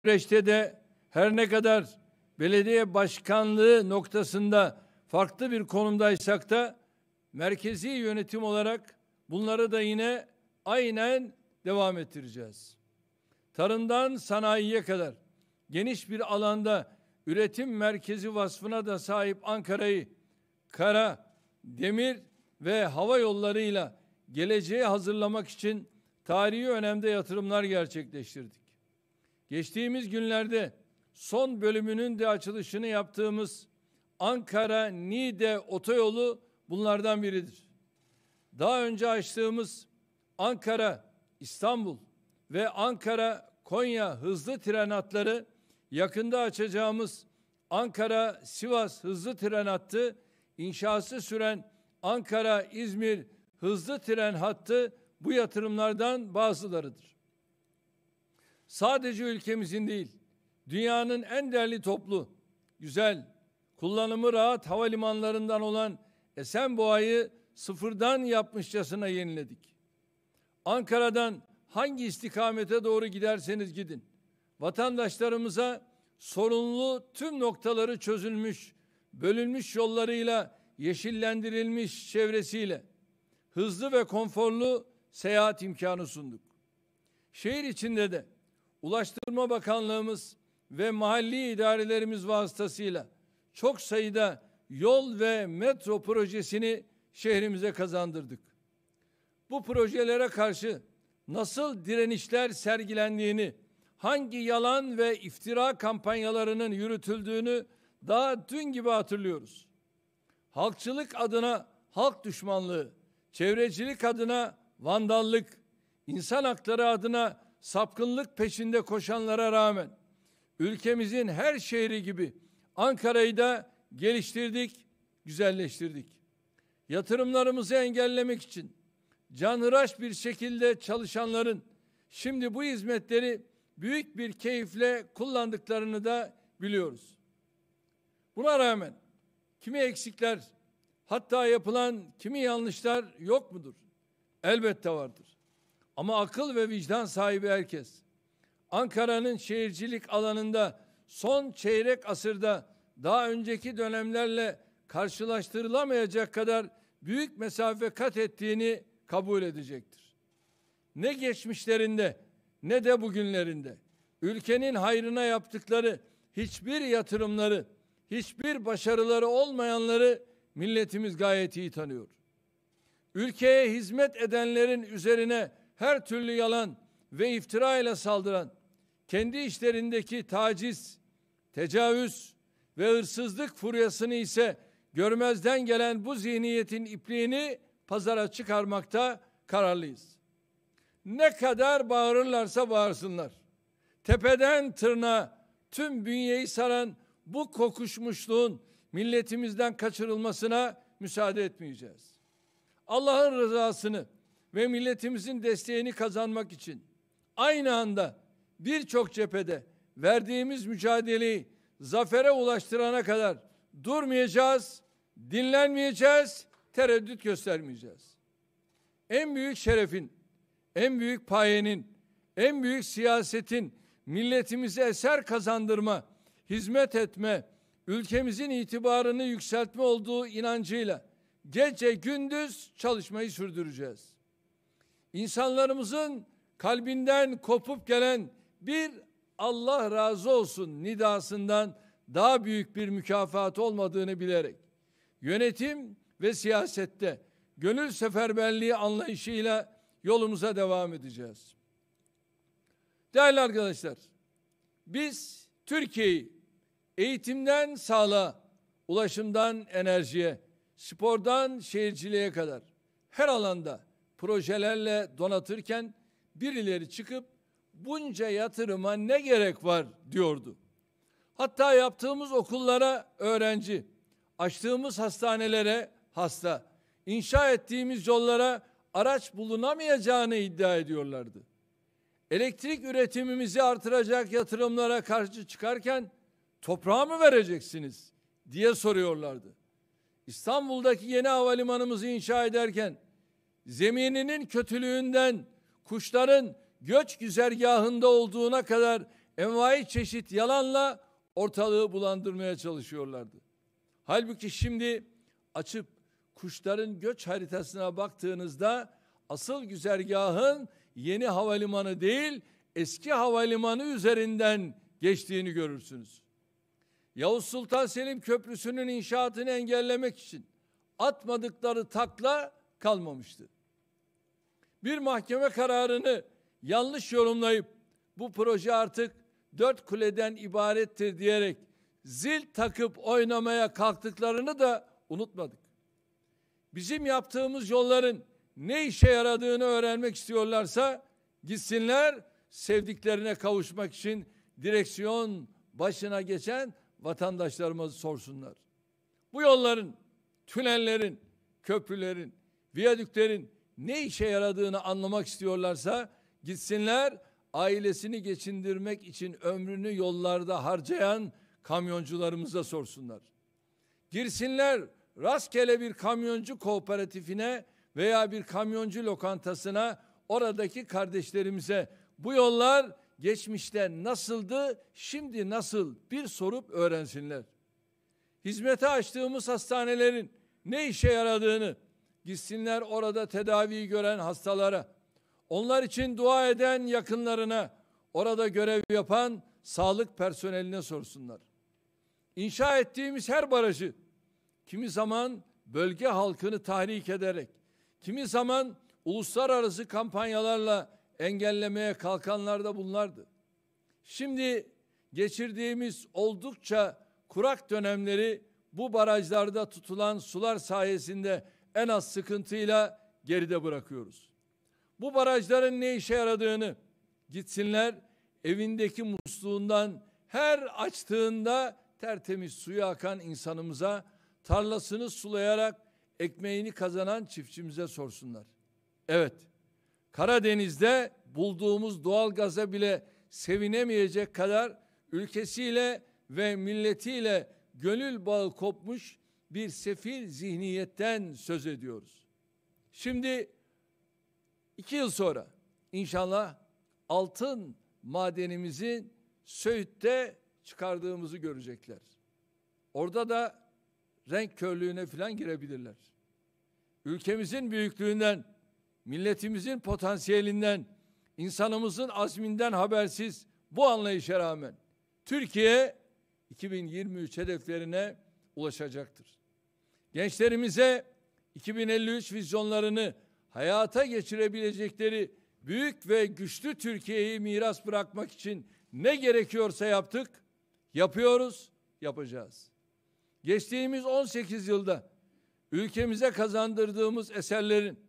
süreçte de her ne kadar belediye başkanlığı noktasında farklı bir konumdaysak da merkezi yönetim olarak bunları da yine aynen devam ettireceğiz. Tarımdan sanayiye kadar geniş bir alanda üretim merkezi vasfına da sahip Ankara'yı kara, demir ve hava yollarıyla geleceğe hazırlamak için tarihi önemde yatırımlar gerçekleştirdik. Geçtiğimiz günlerde son bölümünün de açılışını yaptığımız Ankara-Niğde otoyolu bunlardan biridir. Daha önce açtığımız Ankara-İstanbul ve Ankara-Konya hızlı tren hatları, yakında açacağımız Ankara-Sivas hızlı tren hattı, inşası süren Ankara-İzmir hızlı tren hattı bu yatırımlardan bazılarıdır. Sadece ülkemizin değil, dünyanın en değerli toplu, güzel, kullanımı rahat havalimanlarından olan Esenboğa'yı sıfırdan yapmışçasına yeniledik. Ankara'dan hangi istikamete doğru giderseniz gidin, vatandaşlarımıza sorunlu tüm noktaları çözülmüş, bölünmüş yollarıyla, yeşillendirilmiş çevresiyle hızlı ve konforlu seyahat imkanı sunduk. Şehir içinde de Ulaştırma Bakanlığımız ve mahalli idarelerimiz vasıtasıyla çok sayıda yol ve metro projesini şehrimize kazandırdık. Bu projelere karşı nasıl direnişler sergilendiğini, hangi yalan ve iftira kampanyalarının yürütüldüğünü daha dün gibi hatırlıyoruz. Halkçılık adına halk düşmanlığı, çevrecilik adına vandallık, insan hakları adına sapkınlık peşinde koşanlara rağmen ülkemizin her şehri gibi Ankara'yı da geliştirdik, güzelleştirdik. Yatırımlarımızı engellemek için canhıraş bir şekilde çalışanların şimdi bu hizmetleri büyük bir keyifle kullandıklarını da biliyoruz. Buna rağmen kimi eksikler, hatta yapılan kimi yanlışlar yok mudur? Elbette vardır. Ama akıl ve vicdan sahibi herkes, Ankara'nın şehircilik alanında son çeyrek asırda daha önceki dönemlerle karşılaştırılamayacak kadar büyük mesafe kat ettiğini kabul edecektir. Ne geçmişlerinde ne de bugünlerinde ülkenin hayrına yaptıkları hiçbir yatırımları, hiçbir başarıları olmayanları milletimiz gayet iyi tanıyor. Ülkeye hizmet edenlerin üzerine her türlü yalan ve iftira ile saldıran, kendi işlerindeki taciz, tecavüz ve hırsızlık furyasını ise görmezden gelen bu zihniyetin ipliğini pazara çıkarmakta kararlıyız. Ne kadar bağırırlarsa bağırsınlar, tepeden tırnağa tüm bünyeyi saran bu kokuşmuşluğun milletimizden kaçırılmasına müsaade etmeyeceğiz. Allah'ın rızasını ve milletimizin desteğini kazanmak için aynı anda birçok cephede verdiğimiz mücadeleyi zafere ulaştırana kadar durmayacağız, dinlenmeyeceğiz, tereddüt göstermeyeceğiz. En büyük şerefin, en büyük payenin, en büyük siyasetin milletimize eser kazandırma, hizmet etme, ülkemizin itibarını yükseltme olduğu inancıyla gece gündüz çalışmayı sürdüreceğiz. İnsanlarımızın kalbinden kopup gelen bir Allah razı olsun nidasından daha büyük bir mükafat olmadığını bilerek yönetim ve siyasette gönül seferberliği anlayışıyla yolumuza devam edeceğiz. Değerli arkadaşlar, biz Türkiye'yi eğitimden sağlığa, ulaşımdan enerjiye, spordan şehirciliğe kadar her alanda projelerle donatırken birileri çıkıp bunca yatırıma ne gerek var diyordu. Hatta yaptığımız okullara öğrenci, açtığımız hastanelere hasta, inşa ettiğimiz yollara araç bulunamayacağını iddia ediyorlardı. Elektrik üretimimizi artıracak yatırımlara karşı çıkarken toprağı mı vereceksiniz diye soruyorlardı. İstanbul'daki yeni havalimanımızı inşa ederken zemininin kötülüğünden kuşların göç güzergahında olduğuna kadar envai çeşit yalanla ortalığı bulandırmaya çalışıyorlardı. Halbuki şimdi açıp kuşların göç haritasına baktığınızda asıl güzergahın yeni havalimanı değil, eski havalimanı üzerinden geçtiğini görürsünüz. Yavuz Sultan Selim Köprüsü'nün inşaatını engellemek için atmadıkları takla kalmamıştı. Bir mahkeme kararını yanlış yorumlayıp bu proje artık 4 kuleden ibarettir diyerek zil takıp oynamaya kalktıklarını da unutmadık. Bizim yaptığımız yolların ne işe yaradığını öğrenmek istiyorlarsa gitsinler, sevdiklerine kavuşmak için direksiyon başına geçen vatandaşlarımızı sorsunlar. Bu yolların, tünellerin, köprülerin, viyadüklerin ne işe yaradığını anlamak istiyorlarsa gitsinler, ailesini geçindirmek için ömrünü yollarda harcayan kamyoncularımıza sorsunlar. Girsinler rastgele bir kamyoncu kooperatifine veya bir kamyoncu lokantasına, oradaki kardeşlerimize bu yollar geçmişte nasıldı, şimdi nasıl bir sorup öğrensinler. Hizmete açtığımız hastanelerin ne işe yaradığını gitsinler orada tedaviyi gören hastalara, onlar için dua eden yakınlarına, orada görev yapan sağlık personeline sorsunlar. İnşa ettiğimiz her barajı kimi zaman bölge halkını tahrik ederek, kimi zaman uluslararası kampanyalarla engellemeye kalkanlar da bunlardı. Şimdi geçirdiğimiz oldukça kurak dönemleri bu barajlarda tutulan sular sayesinde en az sıkıntıyla geride bırakıyoruz. Bu barajların ne işe yaradığını gitsinler evindeki musluğundan her açtığında tertemiz suyu akan insanımıza, tarlasını sulayarak ekmeğini kazanan çiftçimize sorsunlar. Evet, Karadeniz'de bulduğumuz doğal gaza bile sevinemeyecek kadar ülkesiyle ve milletiyle gönül bağı kopmuş bir sefil zihniyetten söz ediyoruz. Şimdi 2 yıl sonra inşallah altın madenimizi Söğüt'te çıkardığımızı görecekler. Orada da renk körlüğüne falan girebilirler. Ülkemizin büyüklüğünden, milletimizin potansiyelinden, insanımızın azminden habersiz bu anlayışa rağmen Türkiye 2023 hedeflerine ulaşacaktır. Gençlerimize 2053 vizyonlarını hayata geçirebilecekleri büyük ve güçlü Türkiye'yi miras bırakmak için ne gerekiyorsa yaptık, yapıyoruz, yapacağız. Geçtiğimiz 18 yılda ülkemize kazandırdığımız eserlerin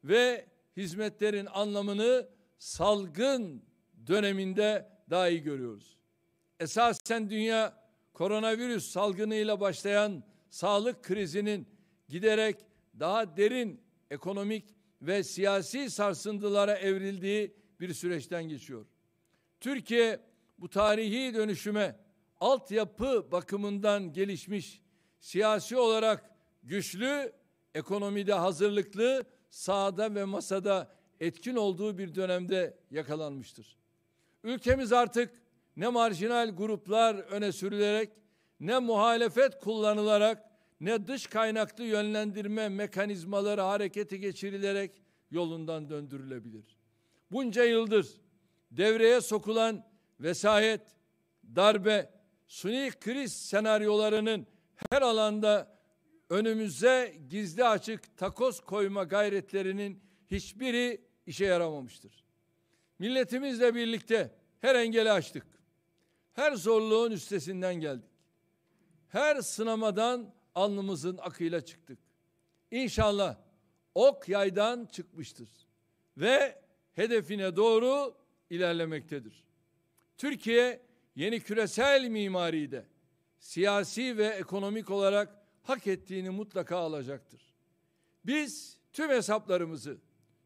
ve hizmetlerin anlamını salgın döneminde daha iyi görüyoruz. Esasen dünya koronavirüs salgınıyla başlayan sağlık krizinin giderek daha derin ekonomik ve siyasi sarsıntılara evrildiği bir süreçten geçiyor. Türkiye bu tarihi dönüşüme altyapı bakımından gelişmiş, siyasi olarak güçlü, ekonomide hazırlıklı, sahada ve masada etkin olduğu bir dönemde yakalanmıştır. Ülkemiz artık ne marjinal gruplar öne sürülerek, ne muhalefet kullanılarak, ne dış kaynaklı yönlendirme mekanizmaları harekete geçirilerek yolundan döndürülebilir. Bunca yıldır devreye sokulan vesayet, darbe, suni kriz senaryolarının her alanda önümüze gizli açık takoz koyma gayretlerinin hiçbiri işe yaramamıştır. Milletimizle birlikte her engeli aştık. Her zorluğun üstesinden geldik. Her sınamadan alnımızın akıyla çıktık. İnşallah ok yaydan çıkmıştır ve hedefine doğru ilerlemektedir. Türkiye yeni küresel mimaride siyasi ve ekonomik olarak hak ettiğini mutlaka alacaktır. Biz tüm hesaplarımızı,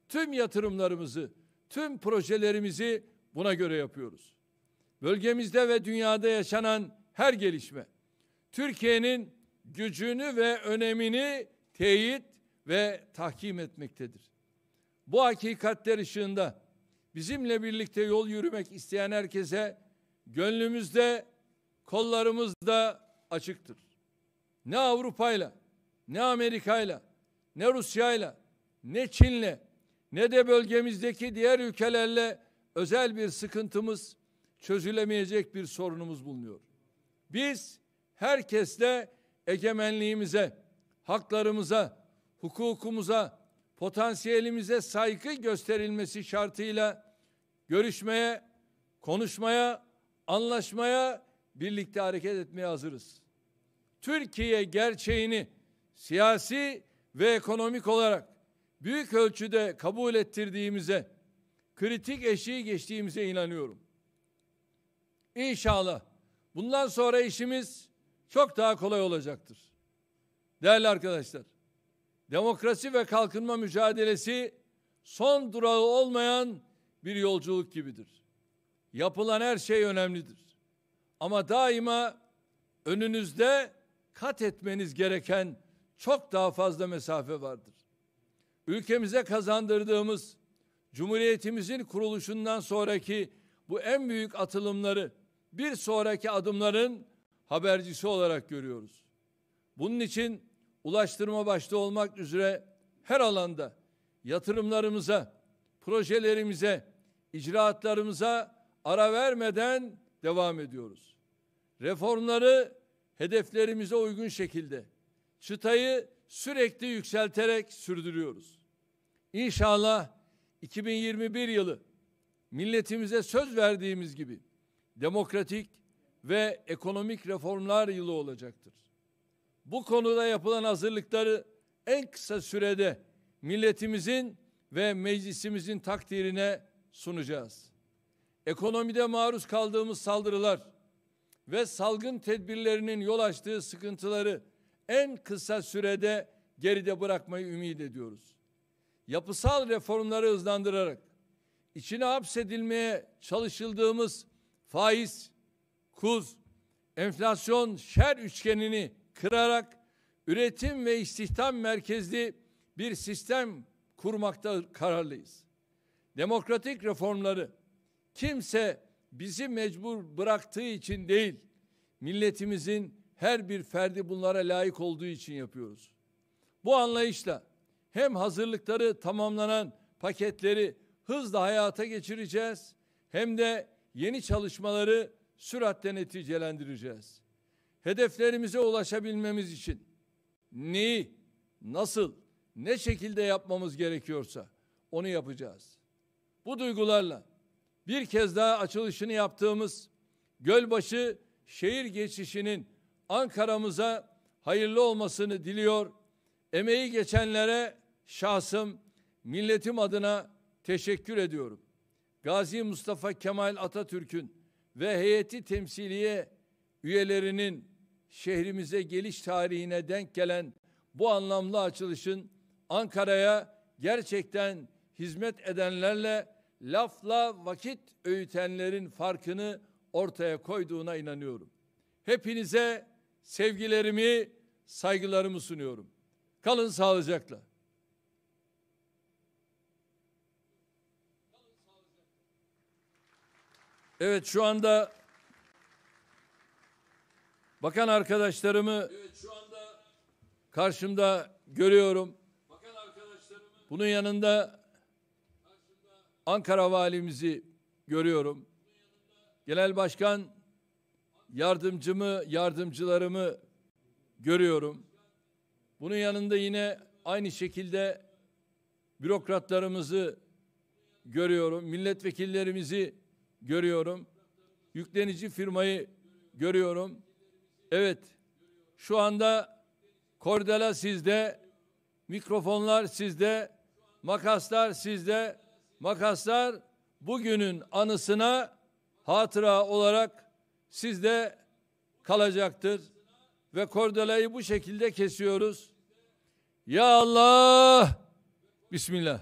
tüm yatırımlarımızı, tüm projelerimizi buna göre yapıyoruz. Bölgemizde ve dünyada yaşanan her gelişme Türkiye'nin gücünü ve önemini teyit ve tahkim etmektedir. Bu hakikatler ışığında bizimle birlikte yol yürümek isteyen herkese gönlümüzde, kollarımızda açıktır. Ne Avrupa'yla, ne Amerika'yla, ne Rusya'yla, ne Çin'le, ne de bölgemizdeki diğer ülkelerle özel bir sıkıntımız, çözülemeyecek bir sorunumuz bulunuyor. Biz herkesle egemenliğimize, haklarımıza, hukukumuza, potansiyelimize saygı gösterilmesi şartıyla görüşmeye, konuşmaya, anlaşmaya, birlikte hareket etmeye hazırız. Türkiye gerçeğini siyasi ve ekonomik olarak büyük ölçüde kabul ettirdiğimize, kritik eşiği geçtiğimize inanıyorum. İnşallah bundan sonra işimiz çok daha kolay olacaktır. Değerli arkadaşlar, demokrasi ve kalkınma mücadelesi son durağı olmayan bir yolculuk gibidir. Yapılan her şey önemlidir. Ama daima önünüzde kat etmeniz gereken çok daha fazla mesafe vardır. Ülkemize kazandırdığımız Cumhuriyetimizin kuruluşundan sonraki bu en büyük atılımları bir sonraki adımların habercisi olarak görüyoruz. Bunun için ulaştırma başta olmak üzere her alanda yatırımlarımıza, projelerimize, icraatlarımıza ara vermeden devam ediyoruz. Reformları hedeflerimize uygun şekilde çıtayı sürekli yükselterek sürdürüyoruz. İnşallah 2021 yılı milletimize söz verdiğimiz gibi demokratik ve ekonomik reformlar yılı olacaktır. Bu konuda yapılan hazırlıkları en kısa sürede milletimizin ve meclisimizin takdirine sunacağız. Ekonomide maruz kaldığımız saldırılar ve salgın tedbirlerinin yol açtığı sıkıntıları en kısa sürede geride bırakmayı ümit ediyoruz. Yapısal reformları hızlandırarak içine hapsedilmeye çalışıldığımız faiz, kuz, enflasyon şer üçgenini kırarak üretim ve istihdam merkezli bir sistem kurmakta kararlıyız. Demokratik reformları kimse bizi mecbur bıraktığı için değil, milletimizin her bir ferdi bunlara layık olduğu için yapıyoruz. Bu anlayışla hem hazırlıkları tamamlanan paketleri hızla hayata geçireceğiz, hem de yeni çalışmaları süratle neticelendireceğiz. Hedeflerimize ulaşabilmemiz için neyi, nasıl, ne şekilde yapmamız gerekiyorsa onu yapacağız. Bu duygularla bir kez daha açılışını yaptığımız Gölbaşı şehir geçişinin Ankara'mıza hayırlı olmasını diliyor. Emeği geçenlere şahsım, milletim adına teşekkür ediyorum. Gazi Mustafa Kemal Atatürk'ün ve heyeti temsiliye üyelerinin şehrimize geliş tarihine denk gelen bu anlamlı açılışın Ankara'ya gerçekten hizmet edenlerle lafla vakit öğütenlerin farkını ortaya koyduğuna inanıyorum. Hepinize sevgilerimi, saygılarımı sunuyorum. Kalın sağlıcakla. Evet, şu anda bakan arkadaşlarımı karşımda görüyorum. Bunun yanında Ankara valimizi görüyorum. Genel başkan yardımcılarımı görüyorum. Bunun yanında yine aynı şekilde bürokratlarımızı görüyorum. Milletvekillerimizi görüyorum. Yüklenici firmayı görüyorum. Evet, şu anda kordela sizde, mikrofonlar sizde, makaslar sizde. Makaslar bugünün anısına hatıra olarak sizde kalacaktır. Ve kordelayı bu şekilde kesiyoruz. Ya Allah! Bismillah.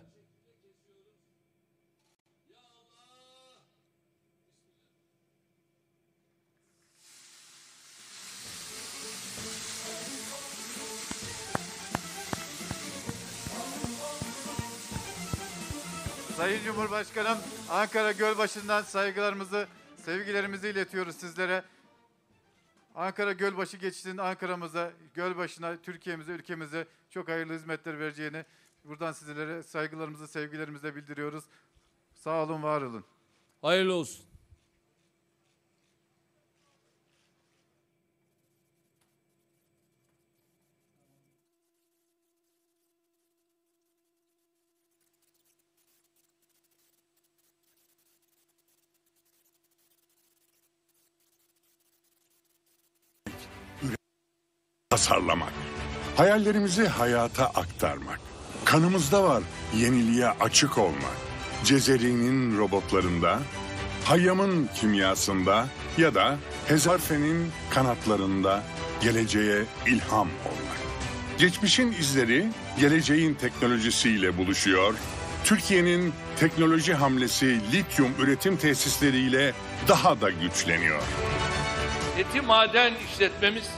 Sayın Cumhurbaşkanım, Ankara Gölbaşı'ndan saygılarımızı, sevgilerimizi iletiyoruz sizlere. Ankara Gölbaşı geçişinin Ankara'mıza, Gölbaşı'na, Türkiye'mize, ülkemize çok hayırlı hizmetler vereceğini buradan sizlere saygılarımızı, sevgilerimizi de bildiriyoruz. Sağ olun, var olun. Hayırlı olsun. Tasarlamak, hayallerimizi hayata aktarmak, kanımızda var yeniliğe açık olmak. Cezeri'nin robotlarında, Hayyam'ın kimyasında ya da Hezarfen'in kanatlarında geleceğe ilham olmak. Geçmişin izleri geleceğin teknolojisiyle buluşuyor. Türkiye'nin teknoloji hamlesi lityum üretim tesisleriyle daha da güçleniyor. Eti maden işletmemiz